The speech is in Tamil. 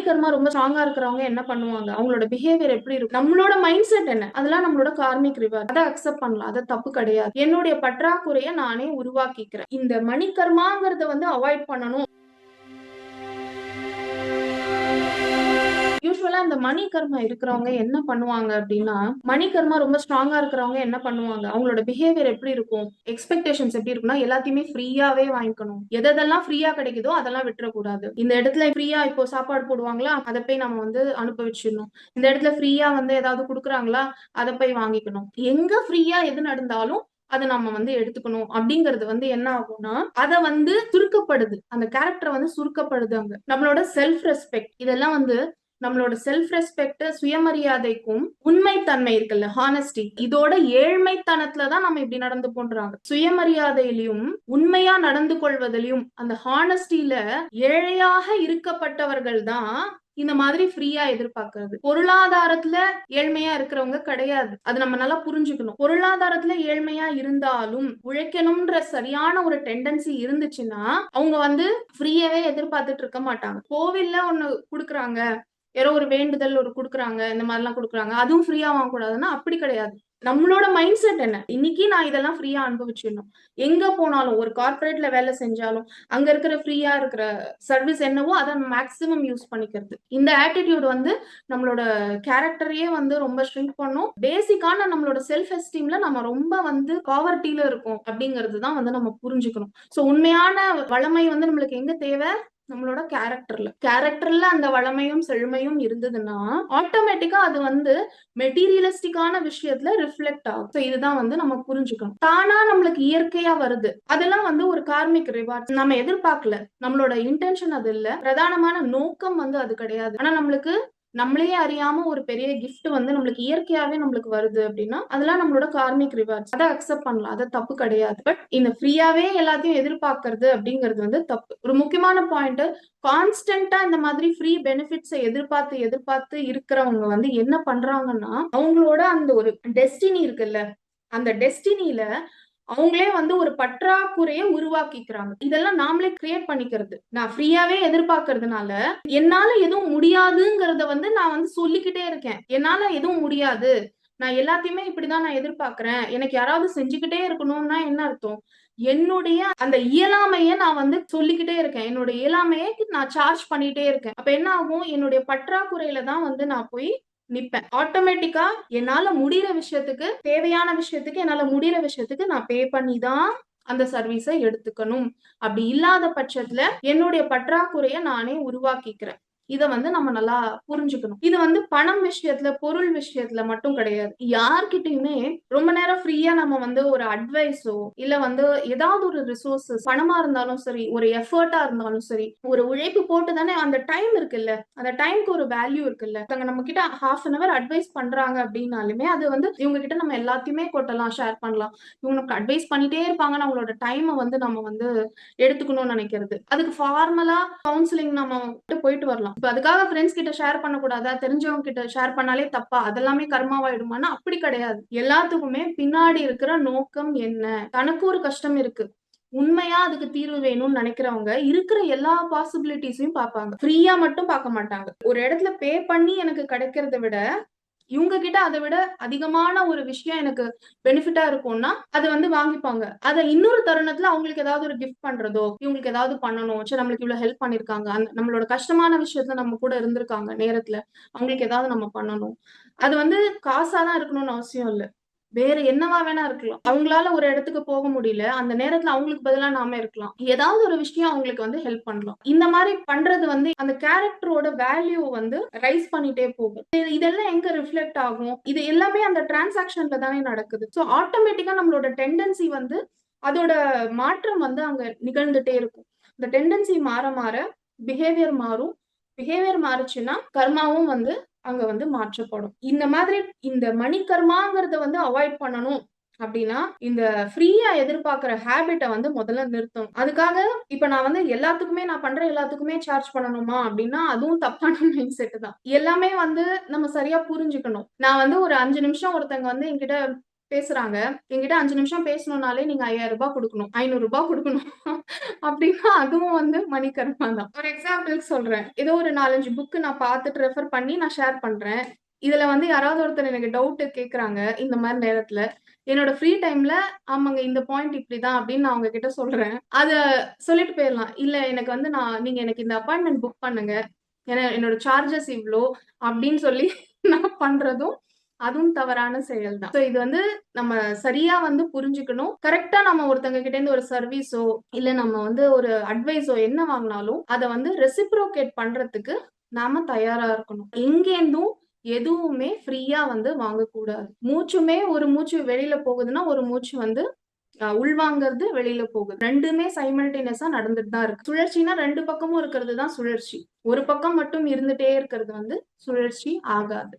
கர்மா ரொம்ப ஸ்ட்ராங்கா இருக்கிறவங்க என்ன பண்ணுவாங்க, அவங்களோட பிஹேவியர் எப்படி இருக்கும், நம்மளோட மைண்ட் செட் என்ன, அதெல்லாம் நம்மளோட கார்மிக் ரிவார்ட். அதை அக்செப்ட் பண்ணலாம், அது தப்பு கிடையாது. என்னுடைய பற்றாக்குறையை நானே உருவாக்கிக்கிறேன். இந்த மணி கர்மாங்கிறத அவாய்ட் பண்ணணும். யூசுவலா இந்த மணி கர்மா இருக்கிறவங்க என்ன பண்ணுவாங்க அப்படின்னா, மணி கர்மா ரொம்ப ஸ்ட்ராங்கா இருக்கிறவங்க என்ன பண்ணுவாங்க, அவங்களோட பிஹேவியர் எப்படி இருக்கும், எக்ஸ்பெக்டேஷன்ஸ் எப்படி இருக்கும்னா, எல்லாத்தையுமே ஃப்ரீயாவே வாங்கிக்கணும். எதெல்லாம் ஃப்ரீயா கிடைக்குதோ அதெல்லாம் விட்டுறக்கூடாது. இந்த இடத்துல ஃப்ரீயா இப்போ சாப்பாடு போடுவாங்களா, அதை போய் நம்ம அனுபவிச்சிடணும். இந்த இடத்துல ஃப்ரீயா ஏதாவது கொடுக்குறாங்களா, அதை போய் வாங்கிக்கணும். எங்க ஃப்ரீயா எது நடந்தாலும் அதை நம்ம எடுத்துக்கணும் அப்படிங்கிறது என்ன ஆகும்னா, அதை சுருக்கப்படுது, அந்த கேரக்டர் சுருக்கப்படுது. அங்க நம்மளோட செல்ஃப் ரெஸ்பெக்ட், இதெல்லாம் நம்மளோட செல்ஃப் ரெஸ்பெக்ட், சுயமரியாதைக்கும் உண்மைத்தன்மை இருக்குல்ல, ஹானஸ்டி, இதோட ஏழ்மைத்தனத்துலதான் நம்ம இப்படி நடந்து போன்றாங்க. சுயமரியாதையிலும் உண்மையா நடந்து கொள்வதிலும் அந்த ஹானஸ்டில ஏழையாக இருக்கப்பட்டவர்கள் தான் இந்த மாதிரி ஃப்ரீயா எதிர்பார்க்கறது. பொருளாதாரத்துல ஏழ்மையா இருக்கிறவங்க கிடையாது, அது நம்ம நல்லா புரிஞ்சுக்கணும். பொருளாதாரத்துல ஏழ்மையா இருந்தாலும் உழைக்கணும்ன்ற சரியான ஒரு டெண்டன்சி இருந்துச்சுன்னா அவங்க ஃப்ரீயாவே எதிர்பார்த்துட்டு இருக்க மாட்டாங்க. கோவில்ல ஒண்ணு குடுக்குறாங்க, யாரோ ஒரு வேண்டுதல் ஒரு குடுக்குறாங்க, இந்த மாதிரி எல்லாம் குடுக்குறாங்க, அதுவும் ஃப்ரீயா வாங்க கூடாதுன்னா அப்படி கிடையாது. நம்மளோட மைண்ட் செட் என்ன, இன்னைக்கு நான் இதெல்லாம் ஃப்ரீயா அனுபவிச்சிடணும். எங்க போனாலும் ஒரு கார்பரேட்ல வேலை செஞ்சாலும் அங்க இருக்கிற ஃப்ரீயா இருக்கிற சர்வீஸ் என்னவோ அதை மேக்சிமம் யூஸ் பண்ணிக்கிறது. இந்த ஆட்டிடியூட் நம்மளோட கேரக்டரையே ரொம்ப ஷ்ரிங்க் பண்ணும். பேசிக்கான நம்மளோட செல்ஃப் எஸ்டீம்ல நம்ம ரொம்ப பாவர்ட்டியில இருக்கும் அப்படிங்கிறது தான் நம்ம புரிஞ்சுக்கணும். சோ உண்மையான வளமை நம்மளுக்கு எங்க தேவை, நம்மளோட கேரக்டர்ல அந்த வளமையும் செழுமையும் இருந்ததுன்னா ஆட்டோமேட்டிக்கா அது மெட்டீரியலிஸ்டிக்கான விஷயத்துல ரிஃப்ளெக்ட் ஆகும். So இதுதான் நம்ம புரிஞ்சுக்கணும். தானா நம்மளுக்கு இயற்கையா வருது, அதெல்லாம் ஒரு கார்மிக் ரிவார்ட். நம்ம எதிர்பார்க்கல, நம்மளோட இன்டென்ஷன் அது இல்ல, பிரதானமான நோக்கம் அது கிடையாது. ஆனா நம்மளுக்கு நம்மளே அறியாம ஒரு பெரிய கிஃப்ட் நம்மளுக்கு இயற்கையாவே நம்மளுக்கு வருது அப்படின்னா அதெல்லாம் நம்மளோட கார்மிக் ரிவார்ட்ஸ். அதை அக்செப்ட் பண்ணலாம், அது தப்பு கிடையாது. பட் இந்த ஃப்ரீயாவே எல்லாத்தையும் எதிர்பார்க்கறது அப்படிங்கிறது தப்பு. ஒரு முக்கியமான பாயிண்ட், கான்ஸ்டன்டா இந்த மாதிரி ஃப்ரீ பெனிஃபிட்ஸை எதிர்பார்த்து எதிர்பார்த்து இருக்கிறவங்க என்ன பண்றாங்கன்னா, அவங்களோட அந்த ஒரு டெஸ்டினி இருக்குல்ல, அந்த டெஸ்டினில அவங்களே ஒரு பற்றாக்குறையை உருவாக்கிக்கிறாங்க. இதெல்லாம் நாமளே கிரியேட் பண்ணிக்கிறது. நான் ஃப்ரீயாவே எதிர்பார்க்கறதுனால என்னால எதுவும் முடியாதுங்கிறத நான் சொல்லிக்கிட்டே இருக்கேன். என்னால எதுவும் முடியாது, நான் எல்லாத்தையுமே இப்படிதான் நான் எதிர்பார்க்கிறேன், எனக்கு யாராவது செஞ்சுக்கிட்டே இருக்கணும்னா என்ன அர்த்தம், என்னுடைய அந்த இயலாமைய நான் சொல்லிக்கிட்டே இருக்கேன். என்னோட இயலாமையை நான் சார்ஜ் பண்ணிட்டே இருக்கேன். அப்ப என்ன ஆகும், என்னுடைய பற்றாக்குறையில தான் நான் போய் நிப்பேன். ஆட்டோமேட்டிக்கா என்னால முடிகிற விஷயத்துக்கு, தேவையான விஷயத்துக்கு, என்னால முடிகிற விஷயத்துக்கு நான் பே பண்ணி தான் அந்த சர்வீஸை எடுத்துக்கணும். அப்படி இல்லாத பட்சத்துல என்னுடைய பற்றாக்குறையை நானே உருவாக்கிக்கிறேன். இத நம்ம நல்லா புரிஞ்சுக்கணும். இது பணம் விஷயத்துல, பொருள் விஷயத்துல மட்டும் கிடையாது. யார்கிட்டயுமே ரொம்ப நேரம் ஃப்ரீயா நம்ம ஒரு அட்வைஸோ இல்ல ஏதாவது ஒரு ரிசோர்சஸ், பணமா இருந்தாலும் சரி, ஒரு எஃபர்ட்டா இருந்தாலும் சரி, ஒரு உழைப்பு போட்டு தானே அந்த டைம் இருக்குல்ல, அந்த டைம்க்கு ஒரு வேல்யூ இருக்குல்ல. நம்ம கிட்ட ஹாஃப் அன் அவர் அட்வைஸ் பண்றாங்க அப்படின்னாலுமே அது இவங்க கிட்ட நம்ம எல்லாத்தையுமே கொட்டலாம், ஷேர் பண்ணலாம். இவங்களுக்கு அட்வைஸ் பண்ணிட்டே இருப்பாங்க, நம்மளோட டைமை நம்ம எடுத்துக்கணும்னு நினைக்கிறது. அதுக்கு ஃபார்மலா கவுன்சிலிங் நம்ம போயிட்டு வரலாம். இப்ப அதுக்காக ஃப்ரெண்ட்ஸ் கிட்ட ஷேர் பண்ணக்கூடாதா, தெரிஞ்சவங்க கிட்ட ஷேர் பண்ணாலே தப்பா, அதெல்லாமே கர்மாவாயிடுமானா அப்படி கிடையாது. எல்லாத்துக்குமே பின்னாடி இருக்கிற நோக்கம் என்ன, தனக்கு ஒரு கஷ்டம் இருக்கு, உண்மையா அதுக்கு தீர்வு வேணும்னு நினைக்கிறவங்க இருக்கிற எல்லா பாசிபிலிட்டிஸையும் பார்ப்பாங்க. ஃப்ரீயா மட்டும் பார்க்க மாட்டாங்க. ஒரு இடத்துல பே பண்ணி எனக்கு கிடைக்கிறத விட இவங்க கிட்ட அதை விட அதிகமான ஒரு விஷயம் எனக்கு பெனிஃபிட்டா இருக்கும்னா அதை வாங்கிப்பாங்க. அதை இன்னொரு தருணத்துல அவங்களுக்கு ஏதாவது ஒரு கிஃப்ட் பண்றதோ, இவங்களுக்கு ஏதாவது பண்ணணும், சரி நம்மளுக்கு இவ்வளவு ஹெல்ப் பண்ணிருக்காங்க, நம்மளோட கஷ்டமான விஷயத்துல நம்ம கூட இருந்திருக்காங்க நேரத்துல, அவங்களுக்கு ஏதாவது நம்ம பண்ணணும். அது காசாதான் இருக்கணும்னு அவசியம் இல்ல, வேற என்னவா வேணா இருக்கலாம். அவங்களால ஒரு இடத்துக்கு போக முடியல, அந்த நேரத்துல அவங்களுக்கு பதிலா நாம இருக்கலாம், ஏதாவது ஒரு விஷயம் அவங்களுக்கு ஹெல்ப் பண்ணலாம். இந்த மாதிரி பண்றது அந்த கேரக்டரோட வேல்யூ ரைஸ் பண்ணிட்டே போகும். இதெல்லாம் எங்க ரிஃப்ளெக்ட் ஆகும், இது எல்லாமே அந்த டிரான்சாக்ஷன்ல தானே நடக்குது. சோ ஆட்டோமேட்டிக்கா நம்மளோட டெண்டன்சி அதோட மாற்றம் அங்க நிகழ்ந்துட்டே இருக்கும். இந்த டெண்டன்சி மாற மாற பிஹேவியர் மாறும். பிஹேவியர் மாறுச்சுன்னா கர்மாவும் அங்க மாற்றப்படும். இந்த மாதிரி இந்த மணி கர்மாங்கிறத அவாய்ட் பண்ணணும் அப்படின்னா இந்த ஃப்ரீயா எதிர்பார்க்கிற ஹேபிட்டை முதல்ல நிறுத்தணும். அதுக்காக இப்ப நான் எல்லாத்துக்குமே, நான் பண்ற எல்லாத்துக்குமே சார்ஜ் பண்ணணுமா அப்படின்னா அதுவும் தப்பான மைண்ட் செட் தான். எல்லாமே நம்ம சரியா புரிஞ்சுக்கணும். நான் ஒரு 5 நிமிஷம் ஒருத்தங்க என்கிட்ட பேசுறாங்க. என்கிட்ட 5 நிமிஷம் பேசணும்னாலே நீங்க ரூ. 5000 குடுக்கணும். ரூ. 500 குடுக்கணும். அப்டின்னா அதுவும் வந்து மணி கர்மா தான். ஒரு எக்ஸாம்பிள்க்கு சொல்றேன். ஏதோ ஒரு 4, 5 புக் நான் பார்த்துட்டு ரெஃபர் பண்ணி நான் ஷேர் பண்றேன். இதுல வந்து யாராவது ஒருத்தர் எனக்கு டவுட் கேட்கறாங்க, இந்த மாரி நேரத்துல. என்னோட ஃப்ரீ டைம்ல, ஆமாங்க இந்த பாயிண்ட் இப்டிதான் அப்டின்னு நான் அவங்க கிட்ட சொல்றேன். அத சொல்லிட்டு போயிரலாம். இல்ல எனக்கு வந்து நீங்க எனக்கு இந்த அப்பாயின்ட்மென்ட் புக் பண்ணுங்க. ஏன்னா என்னோட சார்ஜஸ் இவ்ளோ அப்டின்னு சொல்லி நான் பண்றதும், அதுவும் தவறான செயல் தான். சோ இது வந்து நம்ம சரியா வந்து புரிஞ்சுக்கணும். கரெக்ட்டா நம்ம ஒருத்தங்க கிட்ட இருந்து ஒரு சர்வீஸோ, இல்ல நம்ம வந்து ஒரு அட்வைஸோ என்ன வாங்குனாலும், அத வந்து ரெசிப்ரோகேட் பண்றதுக்கு நாம தயாரா இருக்கணும். எங்கேருந்தும் எதுவுமே ஃப்ரீயா வந்து வாங்கக்கூடாது. ஒரு மூச்சு வெளில போகுதுன்னா, ஒரு மூச்சு வந்து உள்வாங்கறது வெளில போகுது. 2மே சைமல்டேனியஸா நடந்துட்டு தான் இருக்கு. சுழற்சினா 2 பக்கமும் இருக்கிறது தான் சுழற்சி. ஒரு பக்கம் மட்டும் இருந்துட்டே இருக்கிறது வந்து சுழற்சி ஆகாது.